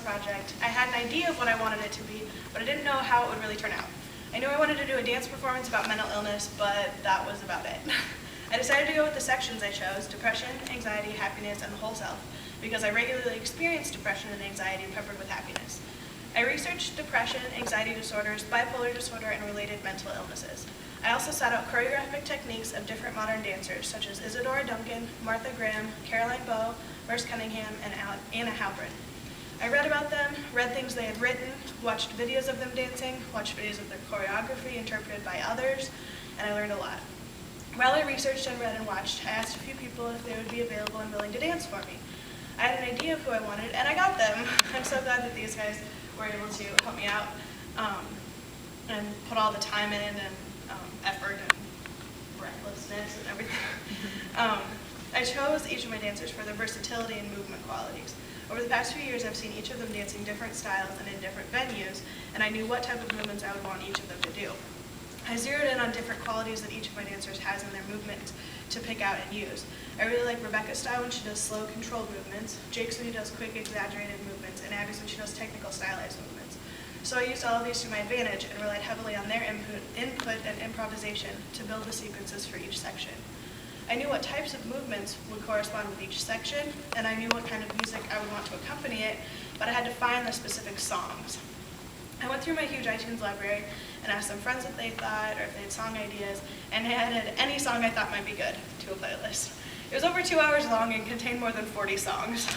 project, I had an idea of what I wanted it to be, but I didn't know how it would really turn out. I knew I wanted to do a dance performance about mental illness, but that was about it. I decided to go with the sections I chose: depression, anxiety, happiness, and the whole self, because I regularly experience depression and anxiety peppered with happiness. I researched depression, anxiety disorders, bipolar disorder, and related mental illnesses. I also sought out choreographic techniques of different modern dancers, such as Isadora Duncan, Martha Graham, Caroline Bowe, Merce Cunningham, and Anna Halprin. I read about them, read things they had written, watched videos of them dancing, watched videos of their choreography interpreted by others, and I learned a lot. While I researched and read and watched, I asked a few people if they would be available and willing to dance for me. I had an idea of who I wanted, and I got them. I'm so glad that these guys were able to help me out and put all the time in and effort and recklessness and everything. I chose each of my dancers for their versatility and movement qualities. Over the past few years, I've seen each of them dancing different styles and in different venues, and I knew what type of movements I would want each of them to do. I zeroed in on different qualities that each of my dancers has in their movements to pick out and use. I really like Rebecca's style when she does slow, controlled movements, Jake's when he does quick, exaggerated movements, and Abby's when she does technical, stylized movements. So I used all of these to my advantage and relied heavily on their input and improvisation to build the sequences for each section. I knew what types of movements would correspond with each section, and I knew what kind of music I would want to accompany it, but I had to find the specific songs. I went through my huge iTunes library and asked some friends what they thought or if they had song ideas, and added any song I thought might be good to a playlist. It was over 2 hours long and contained more than 40 songs.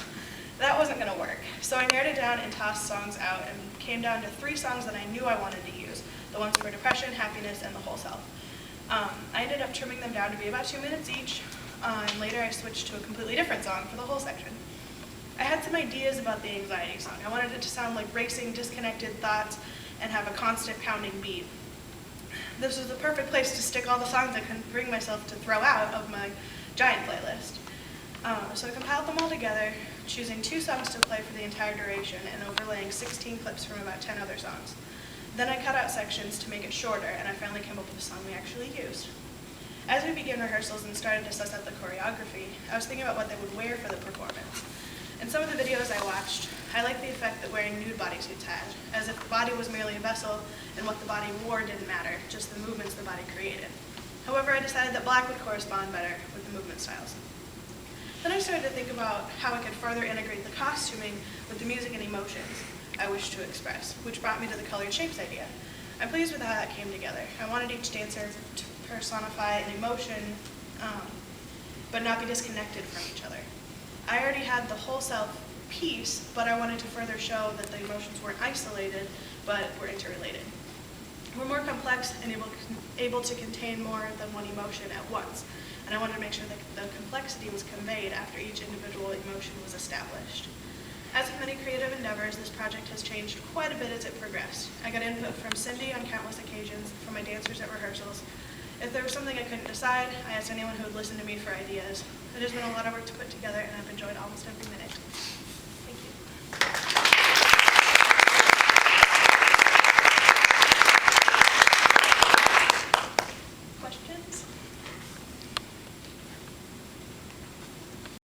That wasn't going to work, so I narrowed it down and tossed songs out and came down to 3 songs that I knew I wanted to use, the ones for depression, happiness, and the whole self. I ended up trimming them down to be about 2 minutes each, and later I switched to a completely different song for the whole section. I had some ideas about the anxiety song. I wanted it to sound like racing, disconnected thoughts and have a constant pounding beat. This was the perfect place to stick all the songs I couldn't bring myself to throw out of my giant playlist. So I compiled them all together, choosing 2 songs to play for the entire duration and overlaying 16 clips from about 10 other songs. Then I cut out sections to make it shorter, and I finally came up with a song we actually used. As we began rehearsals and started to suss out the choreography, I was thinking about what they would wear for the performance. In some of the videos I watched, I liked the effect that wearing nude bodysuits had, as if the body was merely a vessel and what the body wore didn't matter, just the movements the body created. However, I decided that black would correspond better with the movement styles. Then I started to think about how I could further integrate the costuming with the music and emotions I wished to express, which brought me to the colored shapes idea. I'm pleased with how that came together. I wanted each dancer to personify an emotion, but not be disconnected from each other. I already had the whole self piece, but I wanted to further show that the emotions weren't isolated, but were interrelated. We're more complex and able to contain more than one emotion at once, and I wanted to make sure that the complexity was conveyed after each individual emotion was established. As with many creative endeavors, this project has changed quite a bit as it progressed. I got input from Cindy on countless occasions, from my dancers at rehearsals. If there was something I couldn't decide, I asked anyone who would listen to me for ideas. It has been a lot of work to put together, and I've enjoyed almost every minute.